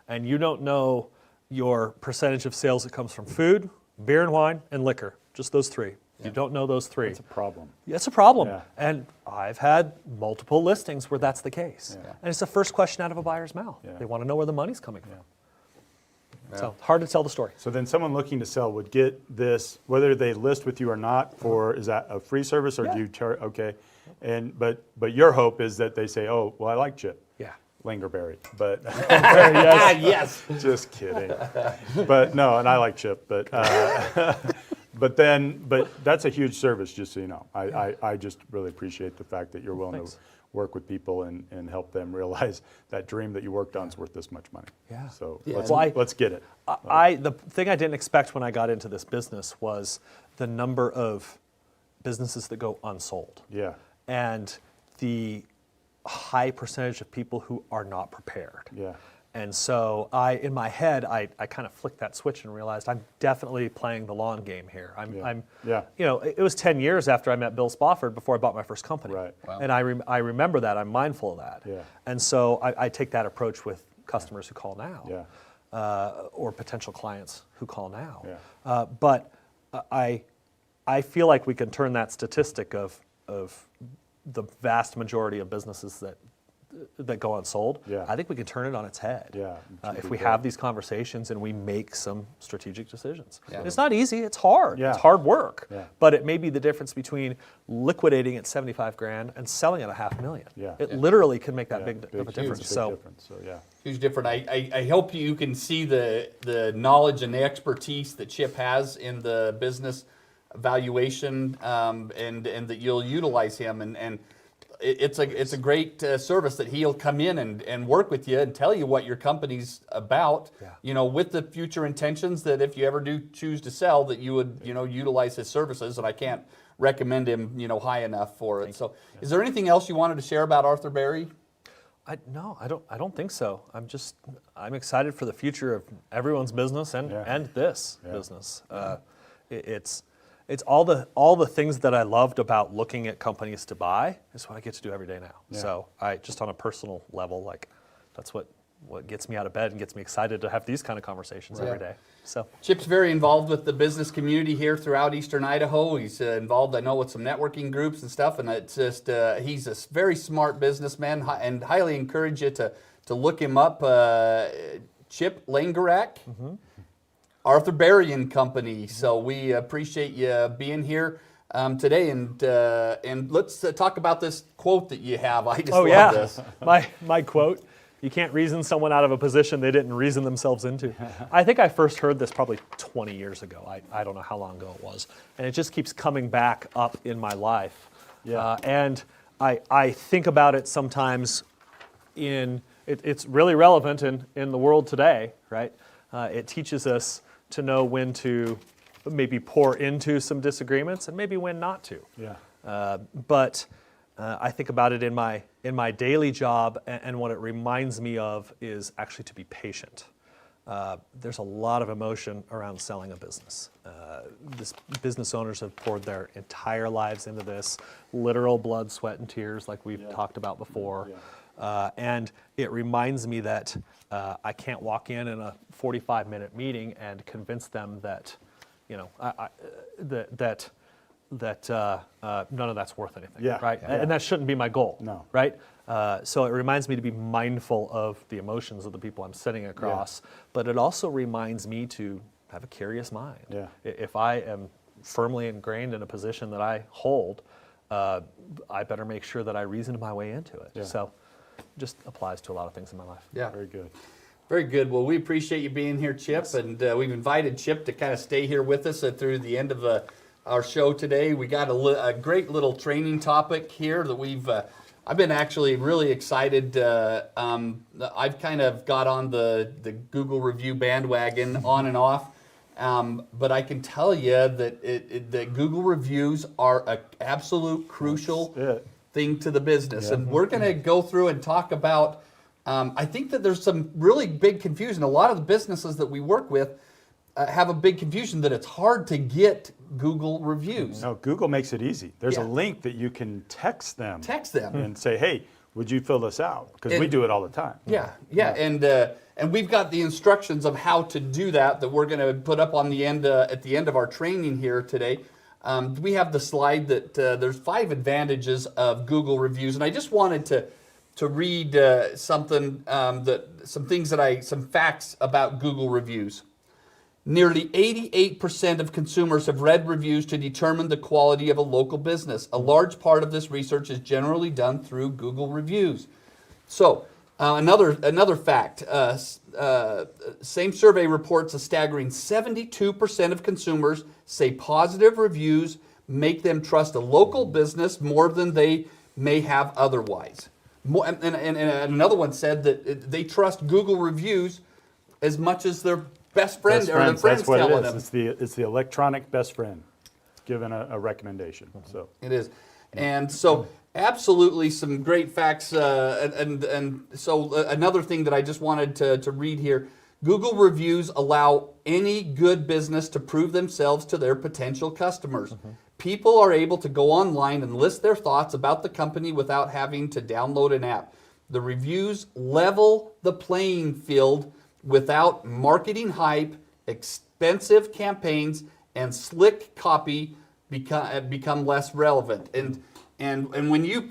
Speaker 5: and you don't know your percentage of sales that comes from food, beer and wine, and liquor, just those three. You don't know those three.
Speaker 2: It's a problem.
Speaker 5: It's a problem.
Speaker 2: Yeah.
Speaker 5: And I've had multiple listings where that's the case.
Speaker 2: Yeah.
Speaker 5: And it's the first question out of a buyer's mouth.
Speaker 2: Yeah.
Speaker 5: They want to know where the money's coming from. So hard to tell the story.
Speaker 2: So then someone looking to sell would get this, whether they list with you or not, for, is that a free service or do you charge? Okay. And, but your hope is that they say, oh, well, I like Chip.
Speaker 5: Yeah.
Speaker 2: Lingerberry, but
Speaker 3: Yes.
Speaker 2: just kidding. But no, and I like Chip, but but that's a huge service, just so you know. I just really appreciate the fact that you're willing to work with people and help them realize that dream that you worked on is worth this much money.
Speaker 5: Yeah.
Speaker 2: So
Speaker 5: Yeah.
Speaker 2: let's get it.
Speaker 5: The thing I didn't expect when I got into this business was the number of businesses that go unsold.
Speaker 2: Yeah.
Speaker 5: And the high percentage of people who are not prepared.
Speaker 2: Yeah.
Speaker 5: And so in my head, I kind of flicked that switch and realized I'm definitely playing the long game here. It was 10 years after I met Bill Spofford before I bought my first company.
Speaker 2: Right.
Speaker 3: Wow.
Speaker 5: And I remember that. I'm mindful of that.
Speaker 2: Yeah.
Speaker 5: And so I take that approach with customers who call now.
Speaker 2: Yeah.
Speaker 5: Or potential clients who call now.
Speaker 2: Yeah.
Speaker 5: But I feel like we can turn that statistic of the vast majority of businesses that go unsold.
Speaker 2: Yeah.
Speaker 5: I think we can turn it on its head.
Speaker 2: Yeah.
Speaker 5: If we have these conversations and we make some strategic decisions.
Speaker 3: Yeah.
Speaker 5: It's not easy, it's hard.
Speaker 2: Yeah.
Speaker 5: It's hard work.
Speaker 2: Yeah.
Speaker 5: But it may be the difference between liquidating at 75 grand and selling at $500,000.
Speaker 2: Yeah.
Speaker 5: It literally can make that
Speaker 2: Yeah.
Speaker 5: big of a difference.
Speaker 2: Big
Speaker 5: So
Speaker 2: difference. So yeah.
Speaker 3: Huge difference. I hope you can see the knowledge and the expertise that Chip has in the business valuation, and that you'll utilize him. And it's a great service that he'll come in and work with you and tell you what your company's about.
Speaker 5: Yeah.
Speaker 3: With the future intentions that if you ever do choose to sell, that you would utilize his services. And I can't recommend him high enough for it. So, is there anything else you wanted to share about Arthur Berry?
Speaker 5: No, I don't think so. I'm excited for the future of everyone's business and this business. It's all the things that I loved about looking at companies to buy is what I get to do every day now.
Speaker 2: Yeah.
Speaker 5: So I just on a personal level, that's what gets me out of bed and gets me excited to have these kind of conversations every day. So
Speaker 3: Chip's very involved with the business community here throughout Eastern Idaho. He's involved, I know, with some networking groups and stuff, and it's just he's a very smart businessman, and highly encourage you to look him up. Chip LANGERAK. Mm-hmm. Arthur Berry and Company. So we appreciate you being here today, and let's talk about this quote that you have. I just love this.
Speaker 5: My quote: "You can't reason someone out of a position they didn't reason themselves into." I think I first heard this probably 20 years ago. I don't know how long ago it was, and it just keeps coming back up in my life.
Speaker 2: Yeah.
Speaker 5: And I think about it sometimes. It's really relevant in the world today, right? It teaches us to know when to maybe pour into some disagreements and maybe when not to.
Speaker 2: Yeah.
Speaker 5: But I think about it in my daily job, and what it reminds me of is actually to be patient. There's a lot of emotion around selling a business. Business owners have poured their entire lives into this, literal blood, sweat, and tears, like we've talked about before. Yeah. And it reminds me that I can't walk in a 45-minute meeting and convince them that, that none of that's worth anything.
Speaker 2: Yeah.
Speaker 5: Right.
Speaker 2: Yeah.
Speaker 5: And that shouldn't be my goal.
Speaker 2: No.
Speaker 5: Right. So it reminds me to be mindful of the emotions of the people I'm sitting across, but it also reminds me to have a curious mind.
Speaker 2: Yeah.
Speaker 5: If I am firmly ingrained in a position that I hold, I better make sure that I reason my way into it.
Speaker 2: Yeah.
Speaker 5: So it just applies to a lot of things in my life.
Speaker 3: Yeah.
Speaker 2: Very good.
Speaker 3: Very good. Well, we appreciate you being here, Chip, and we've invited Chip to kind of stay here with us through the end of our show today. We got a great little training topic here that I've been actually really excited. I've kind of got on the Google review bandwagon on and off, but I can tell you that Google reviews are an absolute crucial thing to the business. Yeah. And we're going to go through and talk about, I think that there's some really big confusion. A lot of the businesses that we work with, have a big confusion that it's hard to get Google reviews.
Speaker 2: No, Google makes it easy. There's
Speaker 3: Yeah.
Speaker 2: a link that you can text them.
Speaker 3: And
Speaker 2: say, hey, would you fill this out? Because we do it all the time.
Speaker 3: Yeah. And we've got the instructions of how to do that we're going to put up on the end at the end of our training here today. We have the slide that there's 5 advantages of Google reviews, and I just wanted to read some facts about Google reviews. Nearly 88% of consumers have read reviews to determine the quality of a local business. A large part of this research is generally done through Google reviews. So, another fact, same survey reports a staggering 72% of consumers say positive reviews make them trust a local business more than they may have otherwise. And another one said that they trust Google reviews as much as their best friend or their friends telling them.
Speaker 2: It's the electronic best friend given a recommendation. So
Speaker 3: it is. And so absolutely some great facts. And so another thing that I just wanted to read here, Google reviews allow any good business to prove themselves to their potential customers. People are able to go online and list their thoughts about the company without having to download an app. The reviews level the playing field without marketing hype, expensive campaigns, and slick copy become less relevant. And when you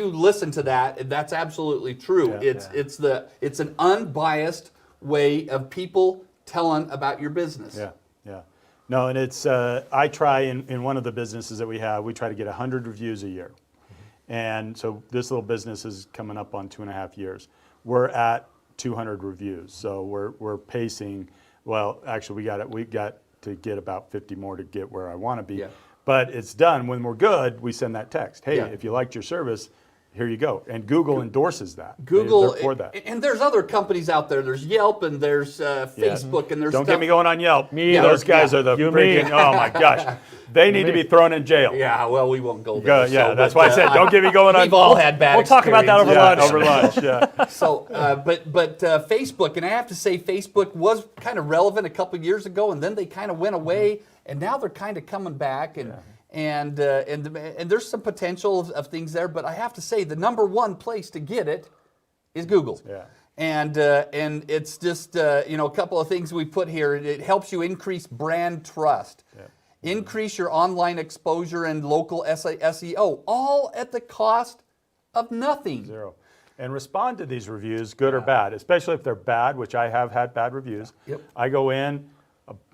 Speaker 3: listen to that, that's absolutely true. It's an unbiased way of people telling about your business.
Speaker 2: Yeah. No, and it's I try in one of the businesses that we have, we try to get 100 reviews a year. And so this little business is coming up on 2.5 years. We're at 200 reviews, so we're pacing. Well, actually, we got to get about 50 more to get where I want to be.
Speaker 3: Yeah.
Speaker 2: But it's done. When we're good, we send that text. Hey,
Speaker 3: Yeah.
Speaker 2: if you liked your service, here you go. And Google endorses that.
Speaker 3: Google,
Speaker 2: They're for that.
Speaker 3: and there's other companies out there. There's Yelp and there's Facebook and there's
Speaker 2: Don't
Speaker 3: stuff.
Speaker 2: get me going on Yelp.
Speaker 5: Me
Speaker 2: Those
Speaker 5: either.
Speaker 2: guys
Speaker 5: Yeah.
Speaker 2: are the
Speaker 5: You and me.
Speaker 2: freaking. Oh my gosh, they need to be thrown in jail.
Speaker 3: Yeah, well, we won't go there.
Speaker 2: Yeah,
Speaker 3: so,
Speaker 2: that's
Speaker 3: but,
Speaker 2: why I said don't get me going on.
Speaker 3: We've all had bad.
Speaker 5: We'll talk about that over
Speaker 3: experiences.
Speaker 5: lunch.
Speaker 2: Over lunch. Yeah.
Speaker 3: So, but Facebook, and I have to say, Facebook was kind of relevant a couple years ago, and then they kind of went away, and now they're kind of coming back, and there's some potential of things there. But I have to say, the number one place to get it is Google.
Speaker 2: Yeah.
Speaker 3: And it's just a couple of things we put here. It helps you increase brand trust.
Speaker 2: Yeah.
Speaker 3: Increase your online exposure and local SEO, all at the cost of nothing.
Speaker 2: Zero. And respond to these reviews, good or bad, especially if they're bad, which I have had bad reviews.
Speaker 3: Yep.
Speaker 2: I go in,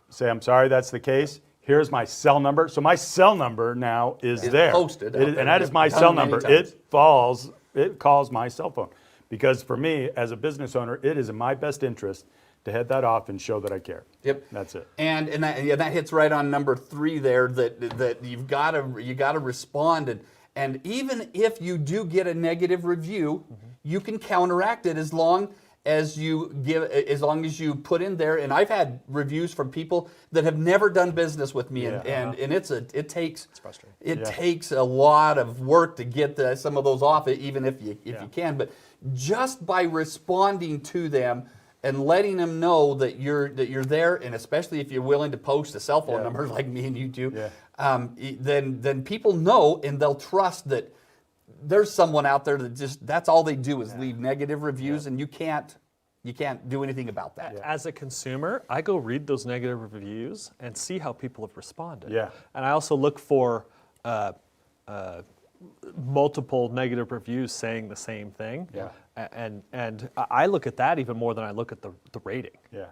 Speaker 2: say, I'm sorry that's the case. Here's my cell number. So my cell number now is
Speaker 3: It's
Speaker 2: there.
Speaker 3: posted out there.
Speaker 2: And that is my
Speaker 3: Done
Speaker 2: cell
Speaker 3: many
Speaker 2: number.
Speaker 3: times.
Speaker 2: It calls my cell phone. Because for me, as a business owner, it is in my best interest to head that off and show that I care.
Speaker 3: Yep.
Speaker 2: That's it.
Speaker 3: And that hits right on number 3 there, that you've got to respond, and even if you do get a negative review, you can counteract it as long as you put in there. And I've had reviews from people that have never done business with me, and it takes
Speaker 5: frustrating.
Speaker 3: It takes a lot of work to get some of those off, even if you can. But just by responding to them and letting them know that you're there, and especially if you're willing to post a cell phone number like me and you do, then people know, and they'll trust that there's someone out there that that's all they do is leave negative reviews, and you can't do anything about that.
Speaker 5: As a consumer, I go read those negative reviews and see how people have responded.
Speaker 2: Yeah.
Speaker 5: And I also look for multiple negative reviews saying the same thing.
Speaker 2: Yeah.
Speaker 5: And I look at that even more than I look at the rating.
Speaker 2: Yeah.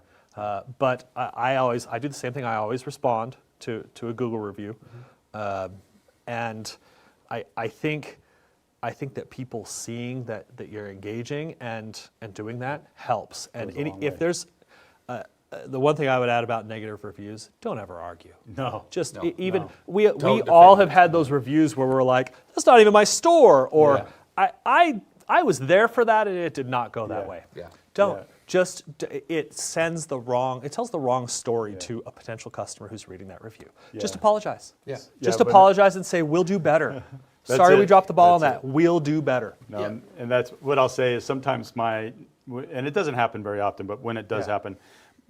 Speaker 5: But I do the same thing. I always respond to a Google review, and I think that people seeing that you're engaging and doing that helps. And if there's the one thing I would add about negative reviews, don't ever argue.
Speaker 2: No.
Speaker 5: We all have had those reviews where we're like, that's not even my store, or I was there for that and it did not go that way.
Speaker 3: Yeah.
Speaker 5: Don't. It tells the wrong story to a potential customer who's reading that review. Just apologize.
Speaker 3: Yeah.
Speaker 5: Just apologize and say, we'll do better. Sorry we dropped the ball on that. We'll do better.
Speaker 2: No, and that's what I'll say is sometimes and it doesn't happen very often, but when it does happen,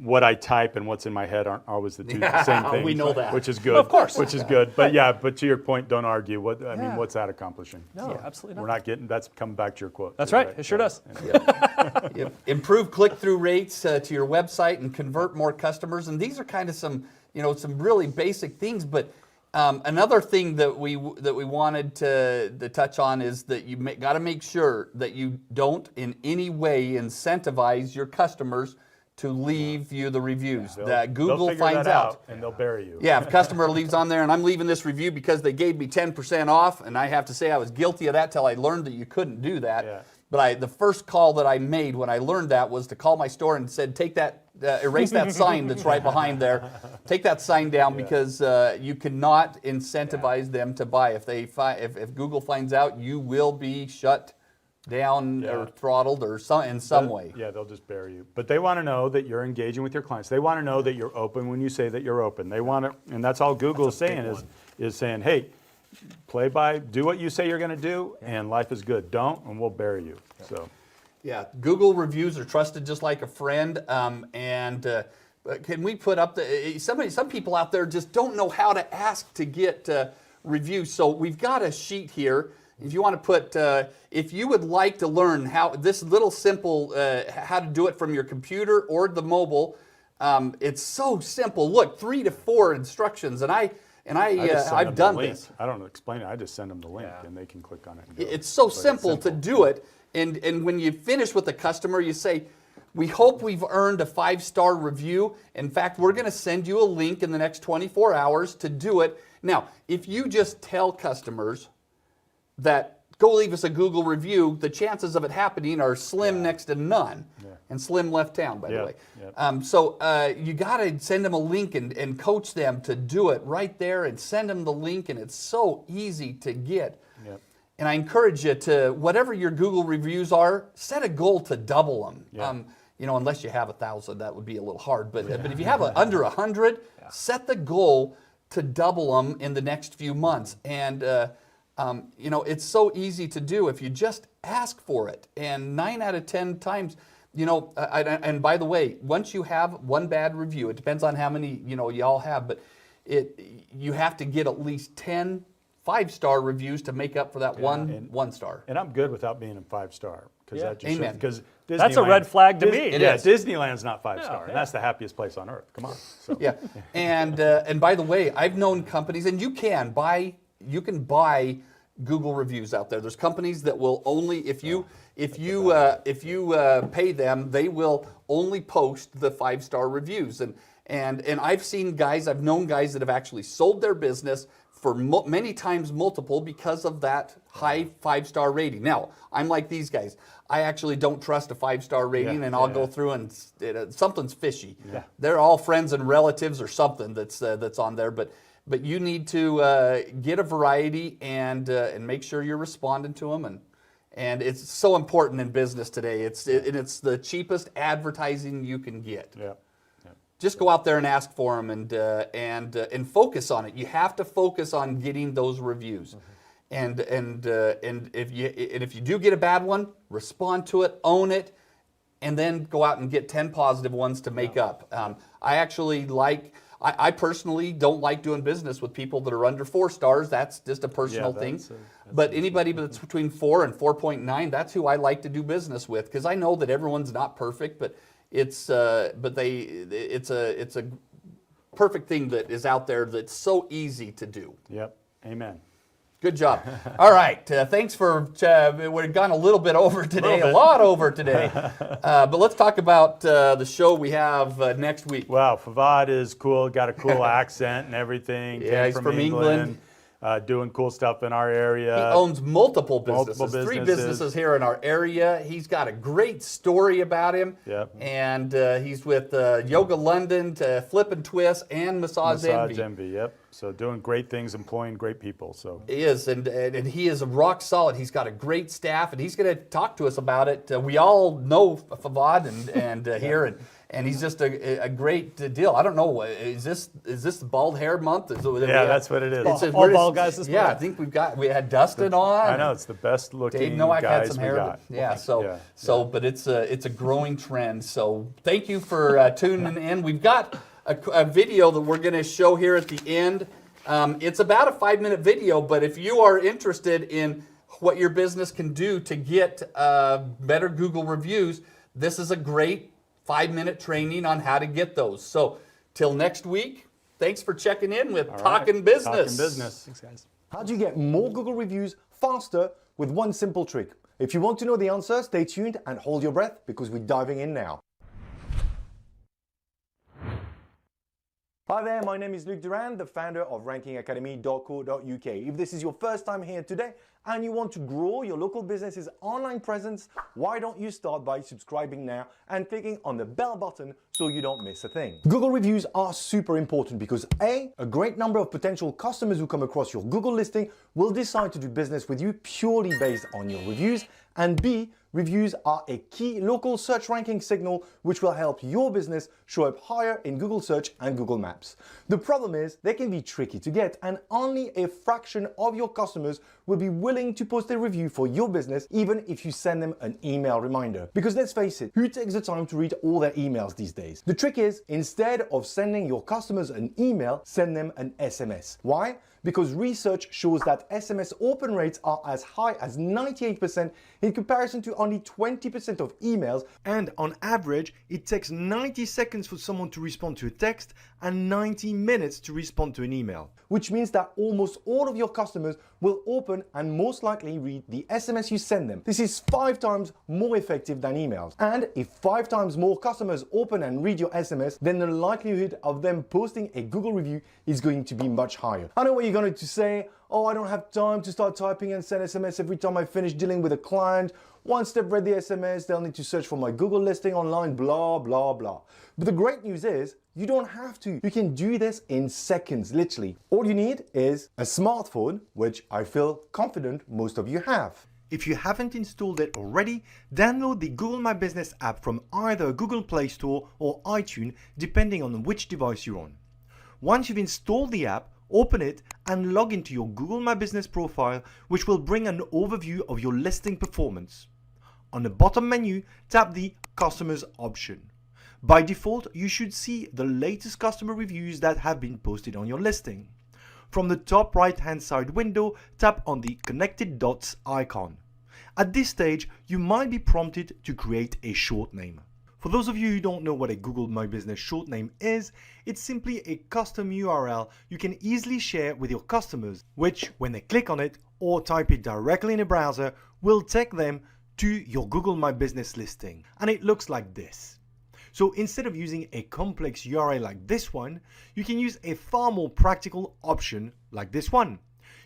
Speaker 2: what I type and what's in my head aren't always the same thing.
Speaker 3: We know that.
Speaker 2: Which is good.
Speaker 5: Of course.
Speaker 2: Which is good. But but to your point, don't argue. I mean, what's that accomplishing?
Speaker 5: No, absolutely not.
Speaker 2: We're not getting, that's coming back to your quote.
Speaker 5: That's
Speaker 2: too,
Speaker 5: right. It sure does.
Speaker 3: Yep. Improve click-through rates to your website and convert more customers. And these are kind of some really basic things. But another thing that we wanted to touch on is that you got to make sure that you don't in any way incentivize your customers to leave you the reviews. That Google
Speaker 2: they'll
Speaker 3: finds
Speaker 2: that
Speaker 3: out.
Speaker 2: And they'll bury you.
Speaker 3: Yeah, if a customer leaves on there and I'm leaving this review because they gave me 10% off, and I have to say I was guilty of that till I learned that you couldn't do that.
Speaker 2: Yeah.
Speaker 3: But the first call that I made when I learned that was to call my store and said, take that, erase that sign that's right behind there. Take that sign down because you cannot incentivize them to buy. If Google finds out, you will be shut down or throttled or in some way.
Speaker 2: Yeah, they'll just bury you. But they want to know that you're engaging with your clients. They want to know that you're open when you say that you're open. They want to, and that's all Google is saying is saying, hey, do what you say you're going to do, and life is good. Don't, and we'll bury you. So.
Speaker 3: Yeah, Google reviews are trusted just like a friend. Can we put up some people out there just don't know how to ask to get reviews. So we've got a sheet here. If you want to put, if you would like to learn how this little simple, how to do it from your computer or the mobile, it's so simple. Look, 3 to 4 instructions, and I've done this.
Speaker 2: I don't explain it. I just send them the link, and they can click on it. And go.
Speaker 3: It's so simple to do it. And when you finish with the customer, you say, we hope we've earned a 5-star review. In fact, we're going to send you a link in the next 24 hours to do it. Now, if you just tell customers that go leave us a Google review, the chances of it happening are slim next to none. Yeah. And slim left town, by the way. Yep. So you got to send them a link and coach them to do it right there and send them the link, and it's so easy to get. Yep. And I encourage you to, whatever your Google reviews are, set a goal to double them. Yeah. Unless you have 1,000, that would be a little hard. But if you have under 100, set the goal to double them in the next few months. And it's so easy to do if you just ask for it. And 9 out of 10 times, and by the way, once you have one bad review, it depends on how many y'all have, but you have to get at least 10 5-star reviews to make up for that one star. And
Speaker 2: I'm good without being a 5-star because
Speaker 5: that's a red flag to me.
Speaker 2: Disneyland's not 5-star, and that's the happiest place on earth. Come on. So.
Speaker 3: Yeah, and by the way, I've known companies, and you can buy Google reviews out there. There's companies that will only, if you pay them, they will only post the 5-star reviews. And I've known guys that have actually sold their business for many times multiple because of that high 5-star rating. Now, I'm like these guys. I actually don't trust a 5-star rating, and I'll go through and something's fishy. Yeah. They're all friends and relatives or something that's on there, but you need to get a variety and make sure you're responding to them, and it's so important in business today. It's the cheapest advertising you can get. Yeah. Just go out there and ask for them and focus on it. You have to focus on getting those reviews, and if you do get a bad one, respond to it, own it, and then go out and get 10 positive ones to make up. I personally don't like doing business with people that are under 4 stars. That's just a personal thing. But anybody that's between 4 and 4.9, that's who I like to do business with, because I know that everyone's not perfect, but it's a perfect thing that is out there that's so easy to do.
Speaker 2: Yep. Amen.
Speaker 3: Good job. All right. Thanks for, we've gone a little bit over today, a lot over today. But let's talk about the show we have next week.
Speaker 2: Wow, Favad is cool, got a cool accent and everything.
Speaker 3: Yeah, he's from England.
Speaker 2: Doing cool stuff in our area.
Speaker 3: He owns multiple businesses. 3 businesses here in our area. He's got a great story about him. Yep. And he's with Yoga London to Flip and Twist and Massage Envy.
Speaker 2: Yep. So doing great things, employing great people. So
Speaker 3: he is, and he is rock solid. He's got a great staff, and he's going to talk to us about it. We all know Favad and here, And he's just a great deal. I don't know, is this the bald hair month?
Speaker 2: Yeah, that's what it is.
Speaker 5: All bald guys this
Speaker 3: Yeah,
Speaker 5: month.
Speaker 3: I think we had Dustin on.
Speaker 2: I know, it's the best looking
Speaker 3: Dave Nowak
Speaker 2: guys
Speaker 3: had some
Speaker 2: we
Speaker 3: hair.
Speaker 2: got.
Speaker 3: Yeah, but it's a growing trend. So thank you for tuning in. We've got a video that we're going to show here at the end. It's about a 5-minute video, but if you are interested in what your business can do to get better Google reviews, this is a great 5-minute training on how to get those. So till next week, thanks for checking in with Talkin' Business.
Speaker 2: Talkin' Business.
Speaker 5: Thanks, guys.
Speaker 6: How do you get more Google reviews faster with one simple trick? If you want to know the answer, stay tuned and hold your breath because we're diving in now. Hi there, my name is Luke Durand, the founder of rankingacademy.co.uk. If this is your first time here today and you want to grow your local business's online presence, why don't you start by subscribing now and clicking on the bell button so you don't miss a thing. Google reviews are super important because A, a great number of potential customers who come across your Google listing will decide to do business with you purely based on your reviews, and B, reviews are a key local search ranking signal which will help your business show up higher in Google Search and Google Maps. The problem is they can be tricky to get and only a fraction of your customers will be willing to post a review for your business even if you send them an email reminder. Because let's face it, who takes the time to read all their emails these days? The trick is, instead of sending your customers an email, send them an SMS. Why? Because research shows that SMS open rates are as high as 98% in comparison to only 20% of emails, and on average, it takes 90 seconds for someone to respond to a text and 90 minutes to respond to an email. Which means that almost all of your customers will open and most likely read the SMS you send them. This is 5 times more effective than emails. And if 5 times more customers open and read your SMS, then the likelihood of them posting a Google review is going to be much higher. I know what you're going to say, oh, I don't have time to start typing and send SMS every time I finish dealing with a client. Once they've read the SMS, they'll need to search for my Google listing online, blah, blah, blah. But the great news is, you don't have to. You can do this in seconds, literally. All you need is a smartphone, which I feel confident most of you have. If you haven't installed it already, download the Google My Business app from either Google Play Store or iTunes, depending on which device you're on. Once you've installed the app, open it and log into your Google My Business profile, which will bring an overview of your listing performance. On the bottom menu, tap the Customers option. By default, you should see the latest customer reviews that have been posted on your listing. From the top right-hand side window, tap on the connected dots icon. At this stage, you might be prompted to create a short name. For those of you who don't know what a Google My Business short name is, it's simply a custom URL you can easily share with your customers, which, when they click on it or type it directly in a browser, will take them to your Google My Business listing. And it looks like this. So instead of using a complex URL like this one, you can use a far more practical option like this one.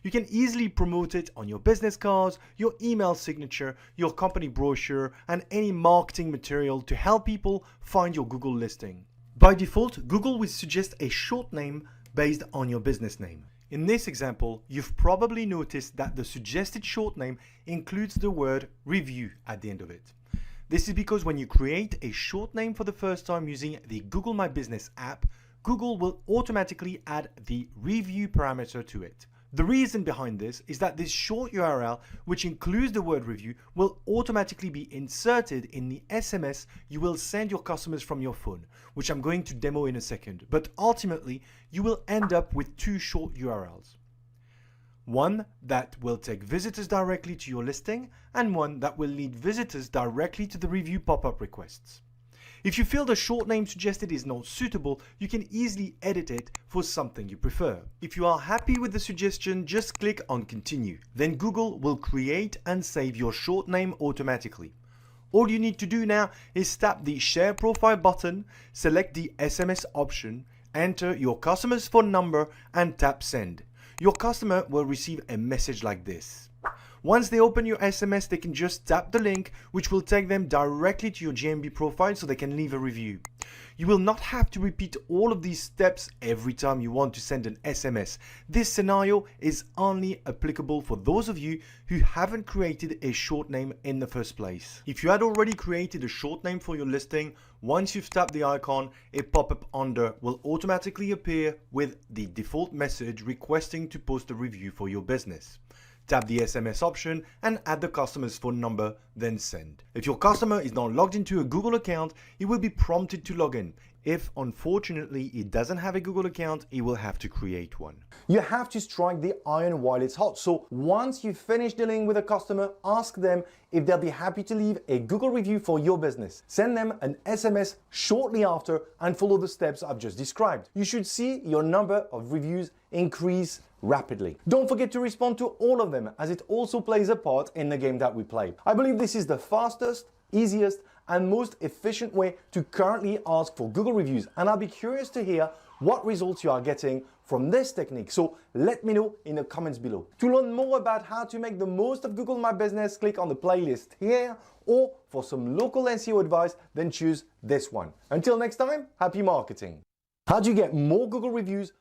Speaker 6: You can easily promote it on your business cards, your email signature, your company brochure, and any marketing material to help people find your Google listing. By default, Google will suggest a short name based on your business name. In this example, you've probably noticed that the suggested short name includes the word review at the end of it. This is because when you create a short name for the first time using the Google My Business app, Google will automatically add the review parameter to it. The reason behind this is that this short URL, which includes the word review, will automatically be inserted in the SMS you will send your customers from your phone, which I'm going to demo in a second. But ultimately, you will end up with 2 short URLs. One that will take visitors directly to your listing, and one that will lead visitors directly to the review pop-up requests. If you feel the short name suggested is not suitable, you can easily edit it for something you prefer. If you are happy with the suggestion, just click on Continue. Then Google will create and save your short name automatically. All you need to do now is tap the Share Profile button, select the SMS option, enter your customer's phone number, and tap Send. Your customer will receive a message like this. Once they open your SMS, they can just tap the link, which will take them directly to your GMB profile so they can leave a review. You will not have to repeat all of these steps every time you want to send an SMS. This scenario is only applicable for those of you who haven't created a short name in the first place. If you had already created a short name for your listing, once you've tapped the icon, a pop-up under will automatically appear with the default message requesting to post a review for your business. Tap the SMS option and add the customer's phone number, then send. If your customer is not logged into a Google account, he will be prompted to log in. If, unfortunately, he doesn't have a Google account, he will have to create one. You have to strike the iron while it's hot. So once you finish dealing with a customer, ask them if they'll be happy to leave a Google review for your business. Send them an SMS shortly after and follow the steps I've just described. You should see your number of reviews increase rapidly. Don't forget to respond to all of them, as it also plays a part in the game that we play. I believe this is the fastest, easiest, and most efficient way to currently ask for Google reviews, and I'll be curious to hear what results you are getting from this technique. So let me know in the comments below. To learn more about how to make the most of Google My Business, click on the playlist here, or for some local SEO advice, then choose this one. Until next time, happy marketing. How do you get more Google reviews